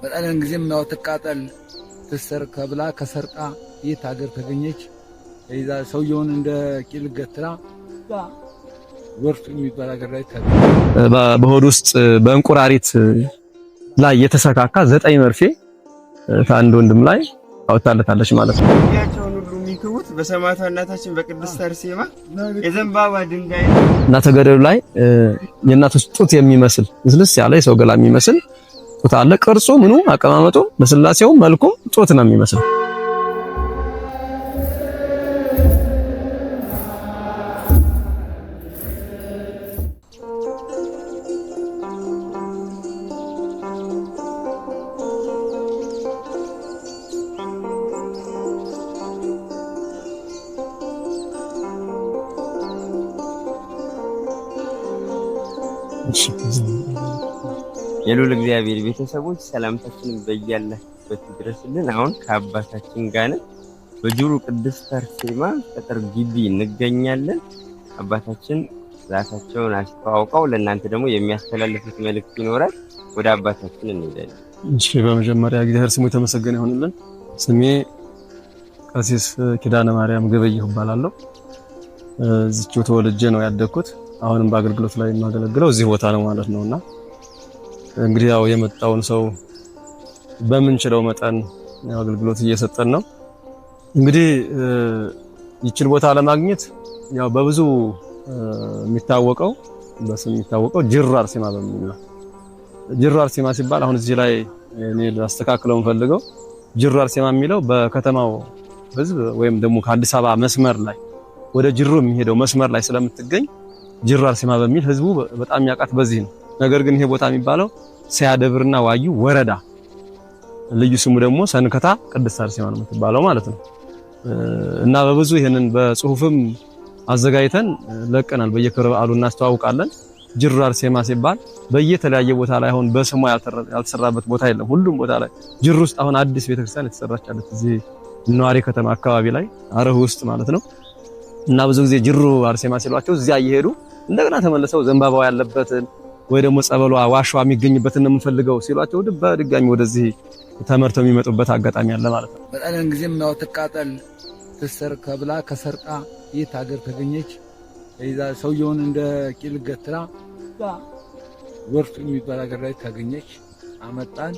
በጣሊያን ጊዜም ያው ተቃጠል ትሰር ከብላ ከሰርቃ የት ሀገር ተገኘች ይዛ ሰውየውን እንደ ቂል ገትራ ወርፍ የሚባል ሀገር ላይ በሆድ ውስጥ በእንቁራሪት ላይ የተሰካካ 9 መርፌ ከአንድ ወንድም ላይ አውጣለታለች ማለት ነው። ያቸውን ሁሉ የሚክቡት በሰማዕቷ እናታችን በቅድስት አርሴማ የዘንባባ ድንጋይ እና ተገደሉ ላይ የእናቶች ጡት የሚመስል ልስልስ ያለ የሰው ገላ የሚመስል ጡት አለ። ቅርጹ ምኑ አቀማመጡ በስላሴው መልኩ ጡት ነው የሚመስል። የሉል እግዚአብሔር ቤተሰቦች ሰላምታችን በእያላችሁበት ድረስልን። አሁን ከአባታችን ጋር በጅሩ ቅድስት አርሴማ ቅጥር ግቢ እንገኛለን። አባታችን ራሳቸውን አስተዋውቀው ለእናንተ ደግሞ የሚያስተላልፉት መልእክት ይኖራል። ወደ አባታችን እንሄዳለን። እሺ፣ በመጀመሪያ እግዚአብሔር ስሙ የተመሰገነ ይሁንልን። ስሜ ቀሲስ ኪዳነ ማርያም ገበየሁ እባላለሁ። እዚህው ተወልጄ ነው ያደግኩት። አሁንም በአገልግሎት ላይ የማገለግለው እዚህ ቦታ ነው ማለት ነውና እንግዲህ ያው የመጣውን ሰው በምንችለው መጠን አገልግሎት እየሰጠን ነው። እንግዲህ ይችን ቦታ ለማግኘት ያው በብዙ የሚታወቀው በስም የሚታወቀው ጅሩ አርሴማ በሚል ነው። ጅሩ አርሴማ ሲባል አሁን እዚህ ላይ እኔ ላስተካክለው ፈልገው ጅሩ አርሴማ የሚለው በከተማው ህዝብ ወይም ደግሞ ከአዲስ አበባ መስመር ላይ ወደ ጅሩ የሚሄደው መስመር ላይ ስለምትገኝ ጅሩ አርሴማ በሚል ህዝቡ በጣም ያውቃት በዚህ ነው። ነገር ግን ይሄ ቦታ የሚባለው ሲያደብርና ዋዩ ወረዳ ልዩ ስሙ ደግሞ ሰንከታ ቅድስት አርሴማ ነው የምትባለው ማለት ነው። እና በብዙ ይሄንን በጽሁፍም አዘጋጅተን ለቀናል። በየክብረ በዓሉ እናስተዋውቃለን። ጅሩ አርሴማ ሲባል በየተለያየ ቦታ ላይ አሁን በስሟ ያልተሰራበት ቦታ የለም። ሁሉም ቦታ ላይ ጅሩ ውስጥ አሁን አዲስ ቤተክርስቲያን የተሰራች አለች እዚህ ነዋሪ ከተማ አካባቢ ላይ አረሁ ውስጥ ማለት ነው። እና ብዙ ጊዜ ጅሩ አርሴማ ሲሏቸው እዚያ እየሄዱ እንደገና ተመልሰው ዘንባባው ያለበትን ወይ ደግሞ ጸበሏ ዋሻዋ የሚገኝበትን ነው የምንፈልገው ሲሏቸው በድጋሚ ወደዚህ ተመርተው የሚመጡበት አጋጣሚ አለ ማለት ነው። በጣሊያን ጊዜም ያው ተቃጠል ትሰር ከብላ ከሰርቃ የት ሀገር ተገኘች ይዛ ሰውየውን እንደ ቂል ገትራ ወርፍ የሚባል ሀገር ላይ ተገኘች አመጣን።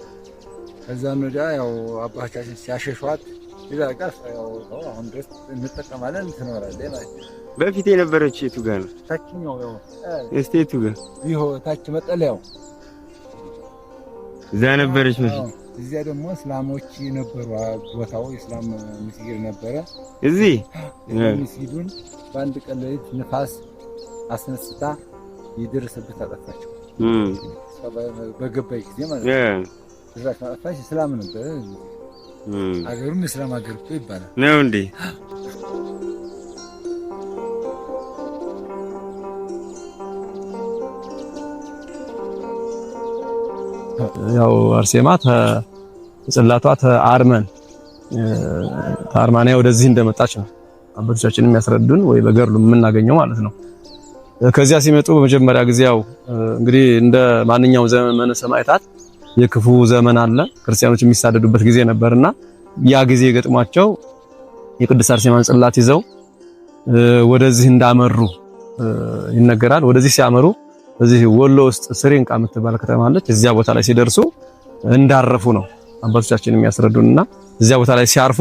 ከዛም ወዲያ ያው አባታችን ሲያሸሿት ይዛ ጋር ያው አሁን ድረስ እንጠቀማለን እንኖራለን ማለት ነው። በፊት የነበረች የቱ ጋር ነው? ታችኛው ያው እስቴቱ ጋር ይሄ ታች መጠለያው እዛ ነበረች በፊት። እዚያ ደግሞ እስላሞች የነበሩ ቦታው እስላም መስጊድ ነበረ። እዚህ መስጊዱን በአንድ ቀን ሌሊት ንፋስ አስነስታ ይደረሰበት አጠፋቸው። በገባይ ጊዜ ማለት ነው። እዛች አጠፋች። እስላም ነበር። አገሩም እስላም አገር እኮ ይባላል ነው እንዴ? ያው አርሴማ ጽላቷ ተአርመን ታርማንያ ወደዚህ እንደመጣች ነው አባቶቻችን የሚያስረዱን ወይ በገርሉ የምናገኘው ማለት ነው። ከዚያ ሲመጡ በመጀመሪያ ጊዜ ያው እንግዲህ እንደ ማንኛውም ዘመነ ሰማዕታት የክፉ ዘመን አለ። ክርስቲያኖች የሚሳደዱበት ጊዜ ነበርና ያ ጊዜ ገጥሟቸው የቅድስት አርሴማን ጽላት ይዘው ወደዚህ እንዳመሩ ይነገራል። ወደዚህ ሲያመሩ እዚህ ወሎ ውስጥ ስሪንቃ የምትባል ከተማ አለች። እዚያ ቦታ ላይ ሲደርሱ እንዳረፉ ነው አባቶቻችን የሚያስረዱንና እዚያ ቦታ ላይ ሲያርፉ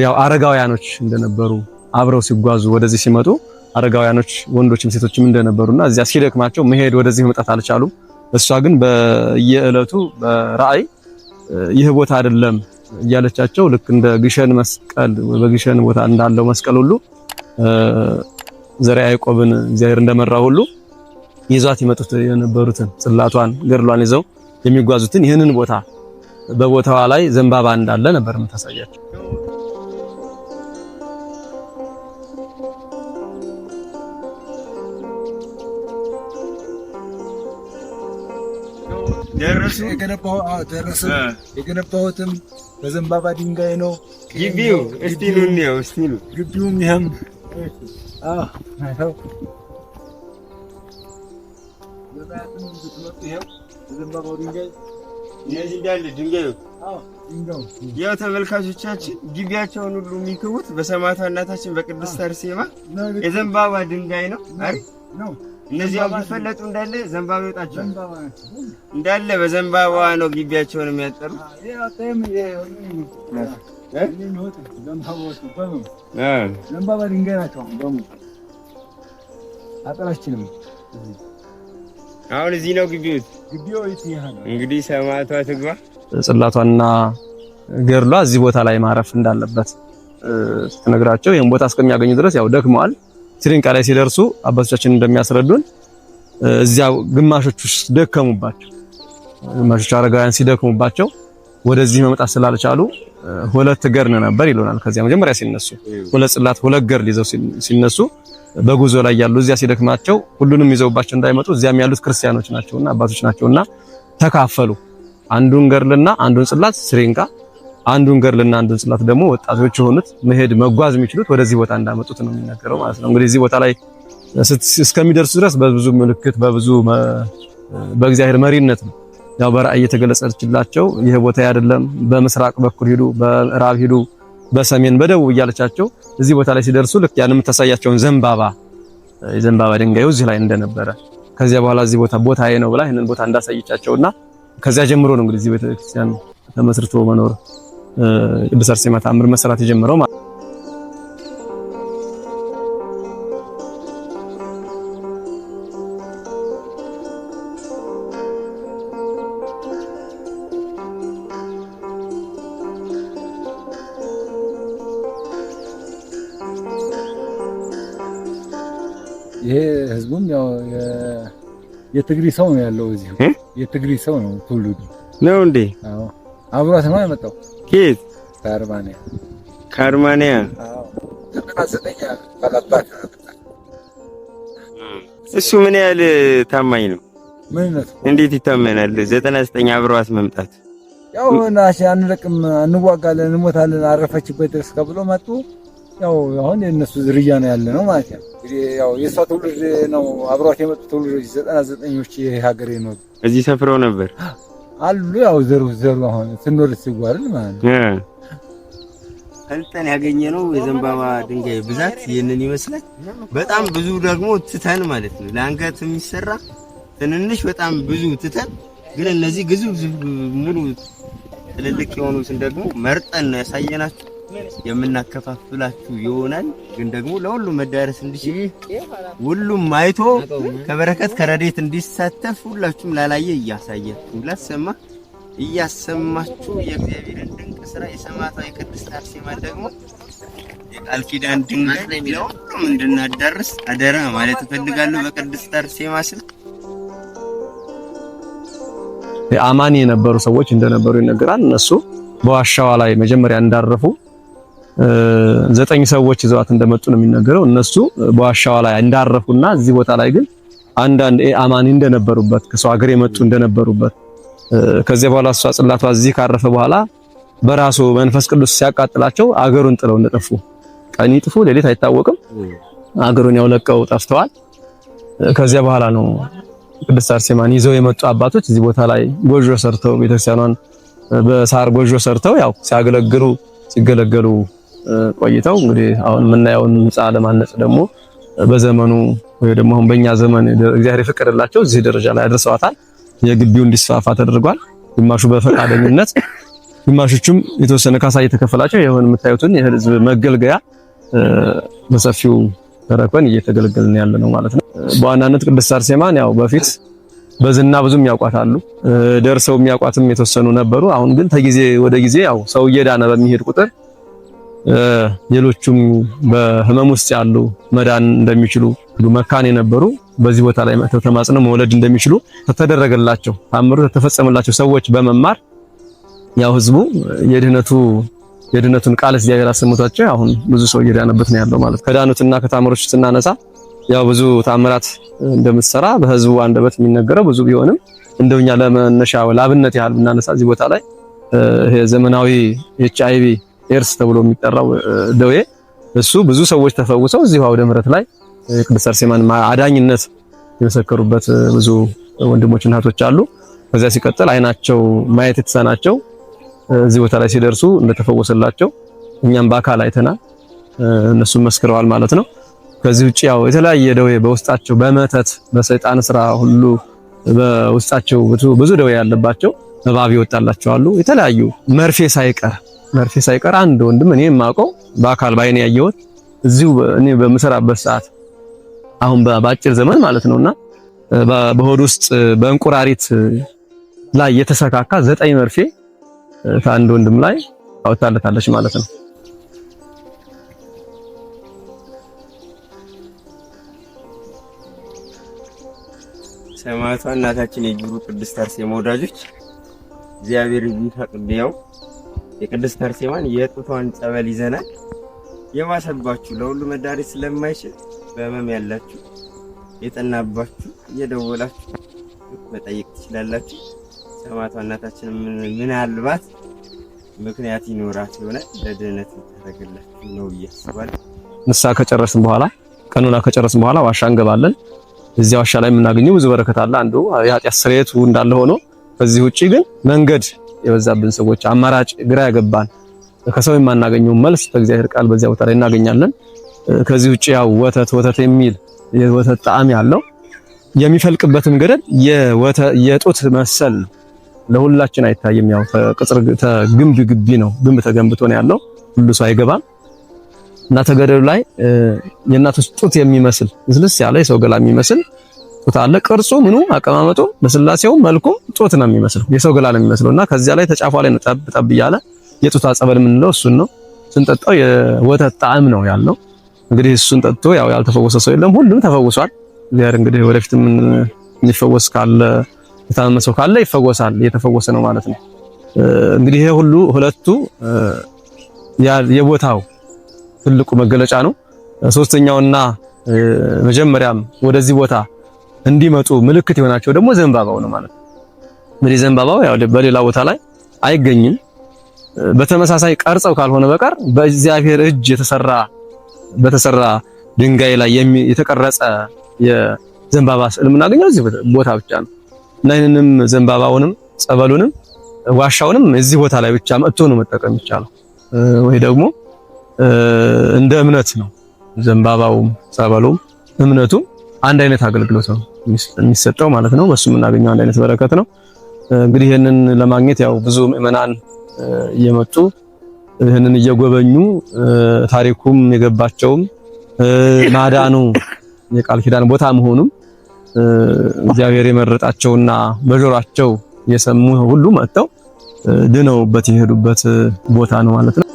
ያው አረጋውያኖች እንደነበሩ አብረው ሲጓዙ ወደዚህ ሲመጡ አረጋውያኖች ወንዶችም ሴቶችም እንደነበሩና እዚያ ሲደክማቸው መሄድ ወደዚህ መጣት አልቻሉም። እሷ ግን በየዕለቱ በራእይ ይህ ቦታ አይደለም እያለቻቸው ልክ እንደ ግሸን መስቀል በግሸን ቦታ እንዳለው መስቀል ሁሉ ዘርዓ ያዕቆብን እግዚአብሔር እንደመራ ሁሉ ይዟት ይመጡት የነበሩትን ጽላቷን ገድሏን ይዘው የሚጓዙትን ይህንን ቦታ በቦታዋ ላይ ዘንባባ እንዳለ ነበር የምታሳያቸው። የገነባሁትም በዘንባባ ድንጋይ ነው። ግቢው እስቲሉ ነው እስቲሉ ግቢውም ይሄም ዘንባባው ድንጋይ እነዚህ እንዳለ ድንጋዩ ያው ተመልካቾቻችን ግቢያቸውን ሁሉ የሚክቡት በሰማዕቷ እናታችን በቅድስት አርሴማ የዘንባባ ድንጋይ ነው አይደል ነው። እነዚህ አብፈለጡ እንዳለ ዘንባባ ይወጣቸው እንዳለ በዘንባባ ነው ግቢያቸውን የሚያጠሩ። ዘንባባ ድንጋይ ናቸው ደግሞ አጥራችንም አሁን እዚህ ነው ግቢው እንግዲህ ሰማዕቷ ትግባ ጽላቷና ገርሏ እዚህ ቦታ ላይ ማረፍ እንዳለበት ተነግራቸው ይሄን ቦታ እስከሚያገኙ ድረስ ያው ደክመዋል። ሲሪንቃ ላይ ሲደርሱ አባቶቻችን እንደሚያስረዱን እዚያው ግማሾቹ ደከሙባቸው፣ ግማሾቹ አረጋውያን ሲደክሙባቸው ወደዚህ መምጣት ስላልቻሉ ሁለት ገርን ነበር ይሉናል። ከዚያ መጀመሪያ ሲነሱ ሁለት ጽላት ሁለት ገር ይዘው ሲነሱ በጉዞ ላይ ያሉ እዚያ ሲደክማቸው ሁሉንም ይዘውባቸው እንዳይመጡ እዚያም ያሉት ክርስቲያኖች ናቸውና አባቶች ናቸውና ተካፈሉ። አንዱን ገርልና አንዱን ጽላት ሲሪንቃ፣ አንዱን ገርልና አንዱን ጽላት ደግሞ ወጣቶች የሆኑት መሄድ መጓዝ የሚችሉት ወደዚህ ቦታ እንዳመጡት ነው የሚነገረው ማለት ነው። እንግዲህ እዚህ ቦታ ላይ እስከሚደርሱ ድረስ በብዙ ምልክት በብዙ በእግዚአብሔር መሪነት ነው ያው በራእይ የተገለጸችላቸው። ይሄ ቦታ አይደለም በምስራቅ በኩል ሂዱ፣ በምዕራብ ሂዱ፣ በሰሜን በደቡብ እያለቻቸው እዚህ ቦታ ላይ ሲደርሱ ልክ ያን የምታሳያቸውን ዘንባባ የዘንባባ ድንጋዩ እዚህ ላይ እንደነበረ ከዚያ በኋላ እዚህ ቦታዬ ነው ብላ ይሄንን ቦታ እንዳሳየቻቸውና ከዚያ ጀምሮ ነው እንግዲህ እዚህ ቤተክርስቲያን ተመስርቶ መኖር ቅድስት አርሴማ ተአምር መስራት የጀመረው ማለት ነው። ይሄ ህዝቡም ያው የትግሪ ሰው ነው ያለው እዚህ የትግሪ ሰው ነው ትውልዱ ነው እንዴ? አዎ አብሯት ነው የመጣው። ከየት? ከአርማንያ። ከአርማንያ? አዎ ተቀናዘጠኛ ባላባት። እሱ ምን ያህል ታማኝ ነው? ምን ነው እንዴት ይታመናል? 99 አብሯት መምጣት ያው ናሽ አንለቅም፣ እንዋጋለን፣ እንሞታለን አረፈችበት ድረስ ከብሎ መጡ። ያው አሁን የነሱ ዝርያ ነው ያለ ነው ማለት ነው። እንግዲህ ያው የሷ ትውልድ ነው አብሯት የመጡ ትውልዶች 99ኞች የሀገሬ ነው እዚህ ሰፍረው ነበር አሉ። ያው ዘሩ አሁን ስንወርድ ሲጓርል ማለት ነው። ፈልጠን ያገኘነው የዘንባባ ድንጋይ ብዛት ይሄንን ይመስላል። በጣም ብዙ ደግሞ ትተን ማለት ነው ለአንገት የሚሰራ ትንንሽ በጣም ብዙ ትተን፣ ግን እነዚህ ግዙፍ ሙሉ ትልልቅ የሆኑትን ደግሞ መርጠን ነው ያሳየናችሁ። የምናከፋፍላችሁ ይሆናል። ግን ደግሞ ለሁሉም መዳረስ እንዲችል ሁሉም አይቶ ከበረከት ከረዴት እንዲሳተፍ ሁላችሁም ላላየ እያሳያችሁ ላሰማ እያሰማችሁ የእግዚአብሔርን ድንቅ ስራ የሰማዕቷ የቅድስት አርሴማ ደግሞ የቃል ኪዳን ድንጋይ ለሁሉም እንድናዳርስ አደራ ማለት እፈልጋለሁ። በቅድስት አርሴማ ስም የአማኒ የነበሩ ሰዎች እንደነበሩ ይነገራል። እነሱ በዋሻዋ ላይ መጀመሪያ እንዳረፉ 9 ሰዎች ይዘዋት እንደመጡ ነው የሚነገረው። እነሱ በዋሻዋ ላይ እንዳረፉና እዚህ ቦታ ላይ ግን አንዳንድ አማኒ እንደነበሩበት ከሰው ሀገር የመጡ እንደነበሩበት ከዚያ በኋላ እሷ ጽላቷ እዚህ ካረፈ በኋላ በራሱ መንፈስ ቅዱስ ሲያቃጥላቸው አገሩን ጥለው እንደጠፉ ቀን ይጥፉ ሌሊት አይታወቅም፣ አገሩን ያውለቀው ጠፍተዋል። ከዚያ በኋላ ነው ቅድስት አርሴማን ይዘው የመጡ አባቶች እዚህ ቦታ ላይ ጎጆ ሰርተው ቤተክርስቲያኗን በሳር ጎጆ ሰርተው ያው ሲገለገሉ ቆይተው እንግዲህ አሁን የምናየውን ህንጻ ለማነጽ ደግሞ በዘመኑ ወይ ደግሞ አሁን በእኛ ዘመን እግዚአብሔር ይፈቀደላቸው እዚህ ደረጃ ላይ አድርሰዋታል። የግቢው እንዲስፋፋ ተደርጓል። ግማሹ በፈቃደኝነት፣ ግማሾቹም የተወሰነ ካሳ እየተከፈላቸው የሆነ የምታዩትን የህዝብ መገልገያ በሰፊው ተረክበን እየተገለገልን ያለ ነው ማለት ነው። በዋናነት ቅድስት አርሴማን ያው በፊት በዝና ብዙም ያውቋታሉ፣ ደርሰው የሚያውቋትም የተወሰኑ ነበሩ። አሁን ግን ከጊዜ ወደ ጊዜ ያው ሰው እየዳነ በሚሄድ ቁጥር ሌሎቹም በህመም ውስጥ ያሉ መዳን እንደሚችሉ መካን የነበሩ በዚህ ቦታ ላይ መጥተው ተማጽነው መውለድ እንደሚችሉ ተደረገላቸው። ታምሩ ተፈጸመላቸው ሰዎች በመማር ያው ህዝቡ የድነቱን ቃል እግዚአብሔር አሰምቷቸው አሁን ብዙ ሰው እየዳነበት ነው ያለው ማለት። ከዳኑትና ከታምሮች ስናነሳ ያው ብዙ ታምራት እንደምትሰራ በህዝቡ አንደበት የሚነገረው ብዙ ቢሆንም እንደውኛ ለመነሻ ላብነት ያህል ብናነሳ እዚህ ቦታ ላይ ይሄ ዘመናዊ HIV ኤርስ ተብሎ የሚጠራው ደዌ እሱ ብዙ ሰዎች ተፈውሰው እዚሁ አውደ ምሕረት ላይ ቅድስት አርሴማን አዳኝነት የመሰከሩበት ብዙ ወንድሞችና እህቶች አሉ። ከዛ ሲቀጥል አይናቸው ማየት የተሳናቸው እዚህ ቦታ ላይ ሲደርሱ እንደተፈወሰላቸው እኛም በአካል አይተናል፣ እነሱም መስክረዋል ማለት ነው። ከዚህ ውጪ ያው የተለያየ ደዌ በውስጣቸው በመተት በሰይጣን ስራ ሁሉ በውስጣቸው ብዙ ደዌ ያለባቸው እባብ ይወጣላቸው አሉ። የተለያዩ መርፌ ሳይቀር አንድ ወንድም እኔ የማውቀው በአካል ባይኔ ያየሁት እዚሁ እኔ በምሰራበት ሰዓት አሁን በአጭር ዘመን ማለት ነውና በሆድ ውስጥ በእንቁራሪት ላይ የተሰካካ 9 መርፌ ከአንድ ወንድም ላይ አውጣለታለች ማለት ነው። ሰማዕቷ እናታችን የጅሩ ቅድስት አርሴማ ወዳጆች እግዚአብሔር ይፈቅድ ያው የቅድስት አርሴማን የጡቷን ጸበል ይዘናል። የባሰባችሁ ለሁሉ መዳረስ ስለማይችል በህመም ያላችሁ የጠናባችሁ እየደወላችሁ መጠየቅ ትችላላችሁ። ሰማዕቷ እናታችን ምናልባት ምክንያት ይኖራት ይሆናል ለድህነት ታደርግላችሁ ነው እያስባል። ንስሐ ከጨረስን በኋላ ቀኑና ከጨረስን በኋላ ዋሻ እንገባለን። እዚያ ዋሻ ላይ የምናገኘው ብዙ በረከት አለ። አንዱ የኃጢአት ስርየቱ እንዳለ ሆኖ ከዚህ ውጪ ግን መንገድ የበዛብን ሰዎች አማራጭ ግራ ያገባን ከሰው የማናገኘው መልስ በእግዚአብሔር ቃል በዚያ ቦታ ላይ እናገኛለን። ከዚህ ውጪ ያው ወተት የሚል የወተት ጣዕም ያለው የሚፈልቅበትም ገደል የጡት መሰል ለሁላችን አይታይም። ያው ግንብ ግቢ ነው፣ ግንብ ተገንብቶ ነው ያለው፣ ሁሉ ሰው አይገባም። እና ተገደሉ ላይ የእናቶች ጡት የሚመስል ልስልስ ያለ የሰው ገላ የሚመስል ጡት አለ። ቅርጹ ምኑ አቀማመጡ በስላሴው መልኩ ጡት ነው የሚመስለው፣ የሰው ገላ ነው የሚመስለውና ከዚያ ላይ ተጫፏ ላይ ነው ጠብ እያለ የጡት ጸበል የምንለው እሱን ነው። ስንጠጣው የወተት ጣዕም ነው ያለው። እንግዲህ እሱን ጠጥቶ ያው ያልተፈወሰ ሰው የለም፣ ሁሉም ተፈውሷል። እግዚአብሔር እንግዲህ ወደፊት ምን የሚፈወስ ካለ የታመመ ሰው ካለ ይፈወሳል፣ እየተፈወሰ ነው ማለት ነው። እንግዲህ ይሄ ሁሉ ሁለቱ የቦታው ትልቁ መገለጫ ነው። ሶስተኛውና መጀመሪያም ወደዚህ ቦታ እንዲመጡ ምልክት የሆናቸው ደግሞ ዘንባባው ነው ማለት ነው። እንግዲህ ዘንባባው ያው በሌላ ቦታ ላይ አይገኝም። በተመሳሳይ ቀርጸው ካልሆነ በቀር በእግዚአብሔር እጅ በተሰራ ድንጋይ ላይ የተቀረጸ የዘንባባ ስዕል የምናገኘው እዚህ ቦታ ብቻ ነው እና ይህንንም ዘንባባውንም ጸበሉንም ዋሻውንም እዚህ ቦታ ላይ ብቻ መጥቶ ነው መጠቀም ይቻላል። ወይ ደግሞ እንደ እምነት ነው ዘንባባውም ጸበሉም እምነቱም አንድ አይነት አገልግሎት ነው የሚሰጠው ማለት ነው። በሱ የምናገኘው አንድ አይነት በረከት ነው። እንግዲህ ይሄንን ለማግኘት ያው ብዙ ምእመናን እየመጡ ይሄንን እየጎበኙ ታሪኩም የገባቸውም ማዳኑ የቃል ኪዳን ቦታ መሆኑም እግዚአብሔር የመረጣቸውና በጆሯቸው የሰሙ ሁሉ መጥተው ድነውበት የሄዱበት ቦታ ነው ማለት ነው።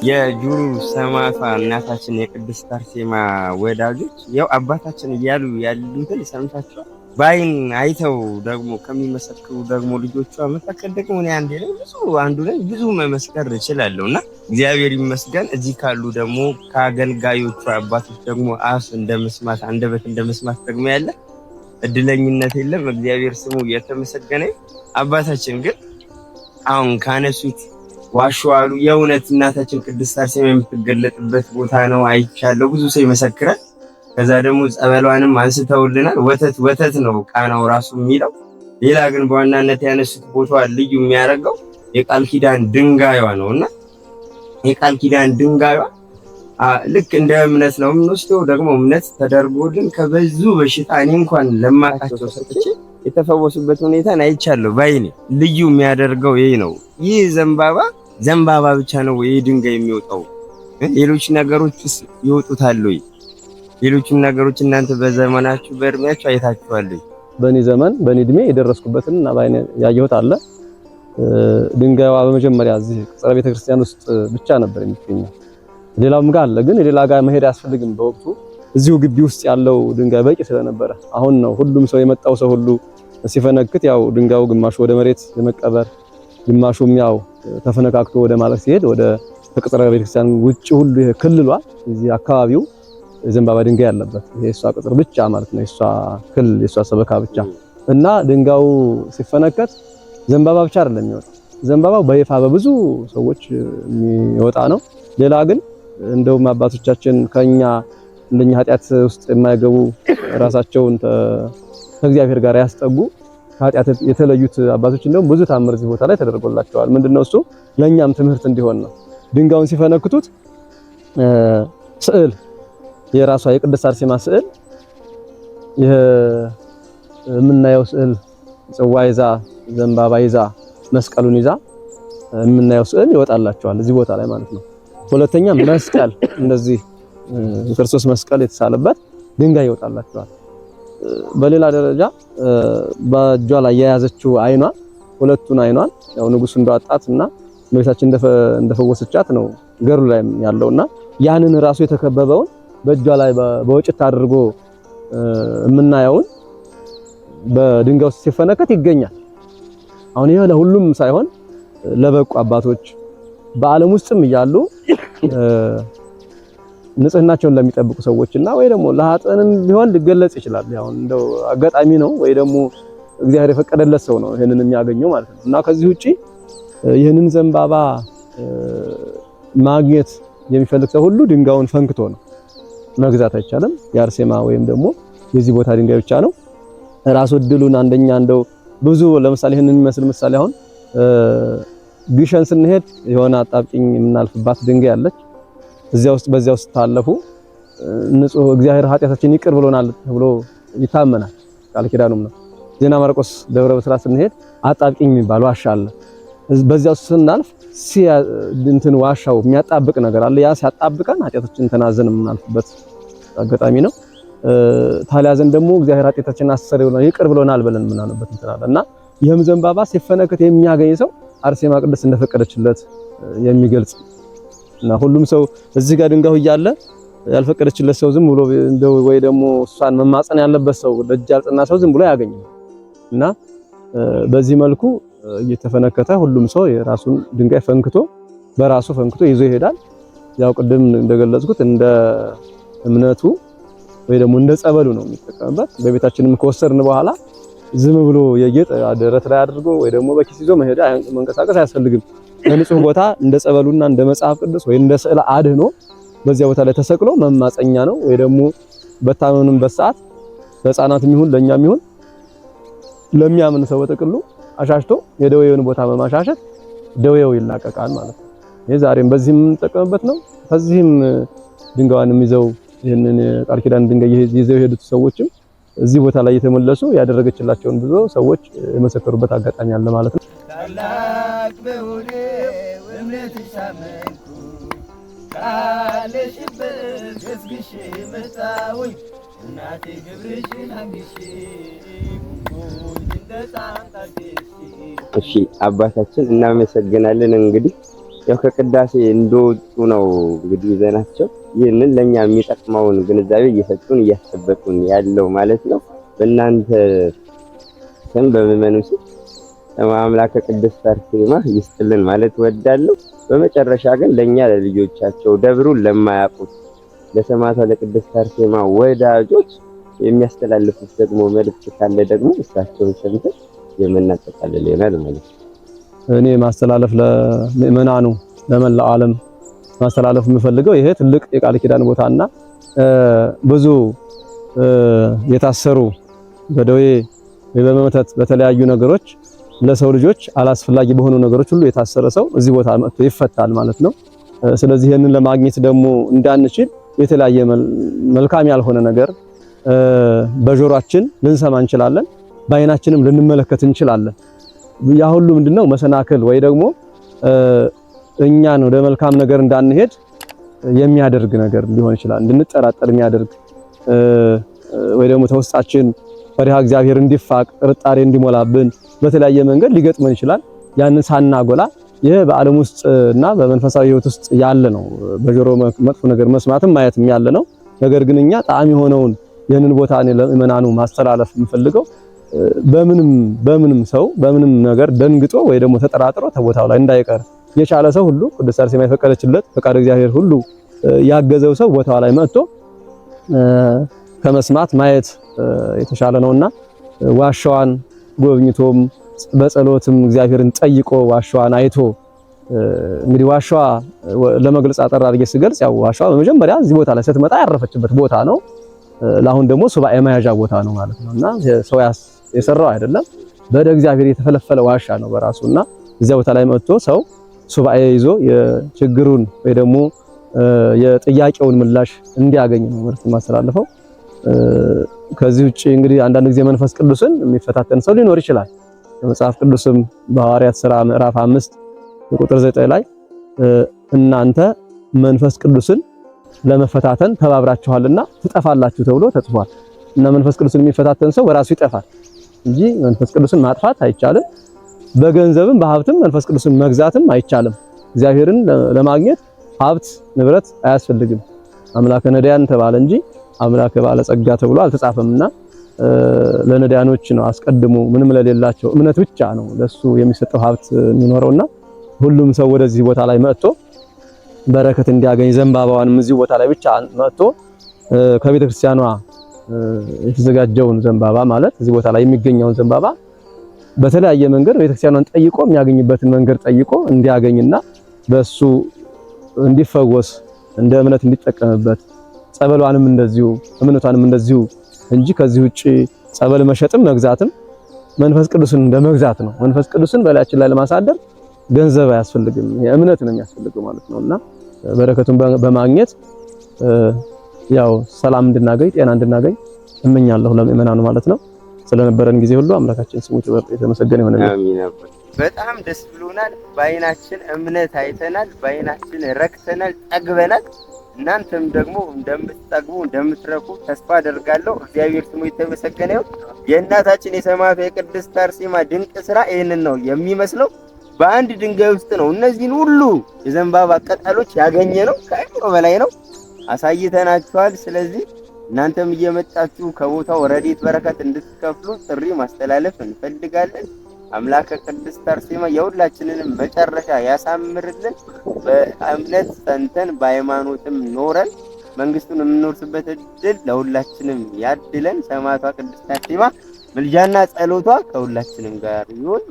የጅሩ ሰማዕቷ እናታችን የቅድስት አርሴማ ወዳጆች ያው አባታችን እያሉ ያሉትን ሰምታችኋል። በአይን አይተው ደግሞ ከሚመሰክሩ ደግሞ ልጆቿ መካከል ደግሞ እኔ አንዱ ላይ ብዙ መመስከር እችላለሁና እግዚአብሔር ይመስገን። እዚህ ካሉ ደግሞ ከአገልጋዮቹ አባቶች ደግሞ አፍ እንደመስማት አንደበት እንደመስማት ደግሞ ያለ እድለኝነት የለም። እግዚአብሔር ስሙ የተመሰገነ። አባታችን ግን አሁን ካነሱት ዋሻው አሉ የእውነት እናታችን ቅድስት አርሴማ የምትገለጥበት ቦታ ነው አይቻለሁ። ብዙ ሰው ይመሰክራል። ከዛ ደግሞ ጸበሏንም አንስተውልናል። ወተት ነው ቃናው ራሱ የሚለው። ሌላ ግን በዋናነት ያነሱት ቦታዋ ልዩ የሚያደርገው የቃል ኪዳን ድንጋይዋ ነውና የቃል ኪዳን ድንጋይዋ ልክ እንደ እምነት ነው የምንወስደው። ደግሞ እምነት ተደርጎልን ከበዙ በሽታ እኔ እንኳን ለማታቸው ሰጥቼ የተፈወሱበት ሁኔታን አይቻለሁ ባይኔ። ልዩ የሚያደርገው ይሄ ነው። ይህ ዘንባባ ብቻ ነው ወይ ድንጋይ የሚወጣው? ሌሎች ነገሮችስ ይወጡታል ወይ? ሌሎችም ነገሮች እናንተ በዘመናችሁ በእድሜያችሁ አይታችኋል? በእኔ ዘመን በእኔ እድሜ የደረስኩበትና ባይኔ ያየሁት አለ። ድንጋይዋ በመጀመሪያ እዚህ ቅጽረ ቤተክርስቲያን ውስጥ ብቻ ነበር የሚገኘው። ሌላውም ጋር አለ፣ ግን ሌላ ጋር መሄድ አያስፈልግም። በወቅቱ እዚሁ ግቢ ውስጥ ያለው ድንጋይ በቂ ስለነበረ አሁን ነው ሁሉም ሰው የመጣው ሰው ሁሉ ሲፈነክት ያው ድንጋዩ ግማሹ ወደ መሬት የመቀበር ግማሹም ያው ተፈነካክቶ ወደ ማለት ሲሄድ ወደ ቅጽረ ቤተክርስቲያን ውጪ ሁሉ ክልሏ እዚህ አካባቢው ዘንባባ ድንጋይ ያለበት የሷ ቅጽር ብቻ ማለት ነው። የሷ ክልል የሷ ሰበካ ብቻ እና ድንጋዩ ሲፈነከት ዘንባባ ብቻ አይደለም የሚወጣው። ዘንባባው በይፋ በብዙ ሰዎች የሚወጣ ነው። ሌላ ግን እንደውም አባቶቻችን ከኛ እንደኛ ኃጢአት ውስጥ የማይገቡ ራሳቸውን ከእግዚአብሔር ጋር ያስጠጉ ኃጢአት የተለዩት አባቶች እንደውም ብዙ ታምር እዚህ ቦታ ላይ ተደርጎላቸዋል። ምንድነው እሱ ለኛም ትምህርት እንዲሆን ነው። ድንጋዩን ሲፈነክቱት ስዕል የራሷ የቅድስት አርሴማ ስዕል ይሄ የምናየው ስዕል ጽዋ ይዛ ዘንባባ ይዛ መስቀሉን ይዛ የምናየው ስዕል ይወጣላቸዋል እዚህ ቦታ ላይ ማለት ነው። ሁለተኛ መስቀል እንደዚህ የክርስቶስ መስቀል የተሳለበት ድንጋይ ይወጣላቸዋል። በሌላ ደረጃ በእጇ ላይ የያዘችው አይኗ ሁለቱን አይኗን ያው ንጉሱ እንዳወጣትና እመቤታችን እንደፈወሰቻት ነው ገሩ ላይ ያለውና ያንን ራሱ የተከበበውን በእጇ ላይ በወጭት አድርጎ የምናየውን በድንጋይ ውስጥ ሲፈነከት ይገኛል። አሁን ይሄ ለሁሉም ሳይሆን ለበቁ አባቶች በዓለም ውስጥም እያሉ ንጽህናቸውን ለሚጠብቁ ሰዎችና ወይ ደግሞ ለኃጥእንም ቢሆን ሊገለጽ ይችላል። ያው እንደው አጋጣሚ ነው ወይ ደግሞ እግዚአብሔር የፈቀደለት ሰው ነው ይሄንን የሚያገኘው ማለት ነው። እና ከዚህ ውጪ ይሄንን ዘንባባ ማግኘት የሚፈልግ ሰው ሁሉ ድንጋዩን ፈንክቶ ነው መግዛት አይቻልም። የአርሴማ ወይም ደግሞ የዚህ ቦታ ድንጋይ ብቻ ነው ራስ ወድሉን አንደኛ እንደው ብዙ ለምሳሌ ይሄንን የሚመስል ምሳሌ አሁን ግሸን ስንሄድ የሆነ አጣብቂኝ የምናልፍባት ድንጋይ አለች። በዚያ ውስጥ ታለፉ ንጹህ እግዚአብሔር ኃጢአታችን ይቅር ብሎናል ተብሎ ይታመናል። ቃል ኪዳኑም ነው። ዜና ማርቆስ ደብረ ብስራት ስንሄድ አጣብቂኝ የሚባል ዋሻ አለ። በዚያው ስናልፍ እንትን ዋሻው የሚያጣብቅ ነገር አለ። ያ ሲያጣብቀን ኃጢአታችን ተናዘን የምናልፍበት አጋጣሚ ነው። ታሊያዘን ደግሞ እግዚአብሔር ኃጢአታችንን አስተሰርዮልናል ይቅር ብሎናል ብለን የምናነበት እንትን አለ እና ይህም ዘንባባ ሲፈነከት የሚያገኝ ሰው አርሴማ ቅድስት እንደፈቀደችለት የሚገልጽ እና ሁሉም ሰው እዚህ ጋር ድንጋዩ እያለ ያልፈቀደችለት ሰው ዝም ብሎ እንደው ወይ ደግሞ እሷን መማፀን ያለበት ሰው ደጅ ያልጽና ሰው ዝም ብሎ ያገኛል እና በዚህ መልኩ እየተፈነከተ ሁሉም ሰው የራሱን ድንጋይ ፈንክቶ በራሱ ፈንክቶ ይዞ ይሄዳል። ያው ቅድም እንደገለጽኩት እንደ እምነቱ ወይ ደግሞ እንደ ጸበሉ ነው የሚጠቀምበት። በቤታችንም ከወሰድን በኋላ ዝም ብሎ የጌጥ ደረት ላይ አድርጎ ወይ ደግሞ በኪስ ይዞ መሄድ መንቀሳቀስ አያስፈልግም። በንጹህ ቦታ እንደ ጸበሉና እንደ መጽሐፍ ቅዱስ ወይ እንደ ስዕል አድህኖ በዚያ ቦታ ላይ ተሰቅሎ መማፀኛ ነው። ወይ ደግሞ በታመኑበት ሰዓት ለሕፃናትም ይሁን ለኛም ይሁን ለሚያምን ሰው በጥቅሉ አሻሽቶ የደዌውን ቦታ በማሻሸት ደዌው ይላቀቃል ማለት ነው። ይሄ ዛሬም በዚህም የምንጠቀምበት ነው። ከዚህም ድንጋዩንም ይዘው ይሄንን ቃል ኪዳን ድንጋይ ይዘው የሄዱት ሰዎችም እዚህ ቦታ ላይ የተመለሱ ያደረገችላቸውን ብዙ ሰዎች የመሰከሩበት አጋጣሚ አለ ማለት ነው። ታላቅ በሆነ እምነት ሳመንኩ ካለሽበት ገስግሼ መጣሁኝ እናቴ ግብርሽን አንግሼ እሺ አባታችን እናመሰግናለን። እንግዲህ ያው ከቅዳሴ እንደወጡ ነው እንግዲህ ይዘናቸው ይህንን ለኛ የሚጠቅመውን ግንዛቤ እየሰጡን እያስጠበቁን ያለው ማለት ነው። በእናንተ ስም በመመኑ ስም አምላከ ቅድስት አርሴማ ይስጥልን ማለት ወዳለሁ። በመጨረሻ ግን ለኛ ለልጆቻቸው ደብሩን ለማያውቁት ለሰማዕቷ ለቅድስት አርሴማ ወዳጆች የሚያስተላልፉት ደግሞ መልእክት ካለ ደግሞ እሳቸውን ሰምተን የምናጠቃልል ይሆናል ማለት ነው። እኔ ማስተላለፍ ለምእመናኑ ለመላው ዓለም ማስተላለፍ የምፈልገው ይሄ ትልቅ የቃል ኪዳን ቦታና ብዙ የታሰሩ በደዌ በመመተት በተለያዩ ነገሮች ለሰው ልጆች አላስፈላጊ በሆኑ ነገሮች ሁሉ የታሰረ ሰው እዚህ ቦታ መጥቶ ይፈታል ማለት ነው። ስለዚህ ይሄንን ለማግኘት ደግሞ እንዳንችል የተለያየ መልካም ያልሆነ ነገር በጆሮአችን ልንሰማ እንችላለን፣ በአይናችንም ልንመለከት እንችላለን። ያ ሁሉ ምንድነው መሰናክል ወይ ደግሞ እኛን ወደ መልካም ነገር እንዳንሄድ የሚያደርግ ነገር ሊሆን ይችላል። እንድንጠራጠር የሚያደርግ ወይ ደግሞ ተውስጣችን ፈሪሃ እግዚአብሔር እንዲፋቅ ጥርጣሬ እንዲሞላብን በተለያየ መንገድ ሊገጥመን ይችላል። ያንን ሳናጎላ ይሄ በዓለም ውስጥ እና በመንፈሳዊ ሕይወት ውስጥ ያለ ነው። በጆሮ መጥፎ ነገር መስማትም ማየትም ያለ ነው። ነገር ግን እኛ ጣዕም የሆነውን ይህንን ቦታ እኔ ለምእመናኑ ማስተላለፍ የምፈልገው በምንም ሰው በምንም ነገር ደንግጦ ወይ ደግሞ ተጠራጥሮ ተቦታው ላይ እንዳይቀር የቻለ ሰው ሁሉ ቅድስት አርሴማ የፈቀደችለት ፈቃድ እግዚአብሔር ሁሉ ያገዘው ሰው ቦታው ላይ መጥቶ ከመስማት ማየት የተሻለ ነውና ዋሻዋን ጎብኝቶም በጸሎትም እግዚአብሔርን ጠይቆ ዋሻዋን አይቶ እንግዲህ ዋሻዋ ለመግለጽ አጠር አድርጌ ስገልጽ ያው ዋሻዋ በመጀመሪያ እዚህ ቦታ ላይ ስትመጣ ያረፈችበት ቦታ ነው። ለአሁን ደግሞ ሱባኤ መያዣ ቦታ ነው ማለት ነውና ሰው የሰራው አይደለም፣ በደ እግዚአብሔር የተፈለፈለ ዋሻ ነው በራሱና እዚያ ቦታ ላይ መጥቶ ሰው ሱባኤ ይዞ የችግሩን ወይ ደግሞ የጥያቄውን ምላሽ እንዲያገኝ ነው ማለት ማስተላለፈው። ከዚህ ውጪ እንግዲህ አንዳንድ ጊዜ መንፈስ ቅዱስን የሚፈታተን ሰው ሊኖር ይችላል። በመጽሐፍ ቅዱስም በሐዋርያት ሥራ ምዕራፍ 5 ቁጥር 9 ላይ እናንተ መንፈስ ቅዱስን ለመፈታተን ተባብራችኋልና ትጠፋላችሁ ተብሎ ተጽፏል። እና መንፈስ ቅዱስን የሚፈታተን ሰው በራሱ ይጠፋል እንጂ መንፈስ ቅዱስን ማጥፋት አይቻልም። በገንዘብም በሀብትም መንፈስ ቅዱስን መግዛትም አይቻልም። እግዚአብሔርን ለማግኘት ሀብት ንብረት አያስፈልግም። አምላከ ነዳያን ተባለ እንጂ አምላከ ባለጸጋ ተብሎ አልተጻፈምና ለነዳያኖች ነው አስቀድሞ ምንም ለሌላቸው እምነት ብቻ ነው ለሱ የሚሰጠው ሀብት የሚኖረውና ሁሉም ሰው ወደዚህ ቦታ ላይ መጥቶ በረከት እንዲያገኝ ዘንባባዋንም እዚህ ቦታ ላይ ብቻ መጥቶ ከቤተ ክርስቲያኗ የተዘጋጀውን ዘንባባ ማለት እዚህ ቦታ ላይ የሚገኘውን ዘንባባ በተለያየ መንገድ ቤተ ክርስቲያኗን ጠይቆ የሚያገኝበትን መንገድ ጠይቆ እንዲያገኝና በሱ እንዲፈወስ እንደ እምነት እንዲጠቀምበት ጸበሏንም እንደዚሁ እምነቷንም እንደዚሁ እንጂ ከዚህ ውጪ ጸበል መሸጥም መግዛትም መንፈስ ቅዱስን እንደመግዛት ነው። መንፈስ ቅዱስን በላያችን ላይ ለማሳደር ገንዘብ አያስፈልግም፣ የእምነት ነው የሚያስፈልገው ማለት ነውና በረከቱን በማግኘት ያው ሰላም እንድናገኝ ጤና እንድናገኝ እመኛለሁ ለምእመናኑ ማለት ነው። ስለነበረን ጊዜ ሁሉ አምላካችን ስሙ የተመሰገነ ይሁን። አሜን። በጣም ደስ ብሎናል። በአይናችን እምነት አይተናል፣ በአይናችን ረክተናል፣ ጠግበናል። እናንተም ደግሞ እንደምትጠግቡ እንደምትረኩ ተስፋ አደርጋለሁ። እግዚአብሔር ስሙ የተመሰገነ ይሁን። የእናታችን የሰማዕቷ የቅድስት አርሴማ ድንቅ ስራ ይሄንን ነው የሚመስለው። በአንድ ድንጋይ ውስጥ ነው እነዚህን ሁሉ የዘንባባ ቅጠሎች ያገኘ ነው። ከአይምሮ በላይ ነው። አሳይተናችኋል። ስለዚህ እናንተም እየመጣችሁ ከቦታው ረድኤት በረከት እንድትከፍሉ ጥሪ ማስተላለፍ እንፈልጋለን። አምላከ ቅድስት አርሴማ የሁላችንንም መጨረሻ ያሳምርልን። በእምነት ጸንተን በሃይማኖትም ኖረን መንግስቱን የምንወርስበት እድል ለሁላችንም ያድለን። ሰማዕቷ ቅድስት አርሴማ ምልጃና ጸሎቷ ከሁላችንም ጋር ይሁን።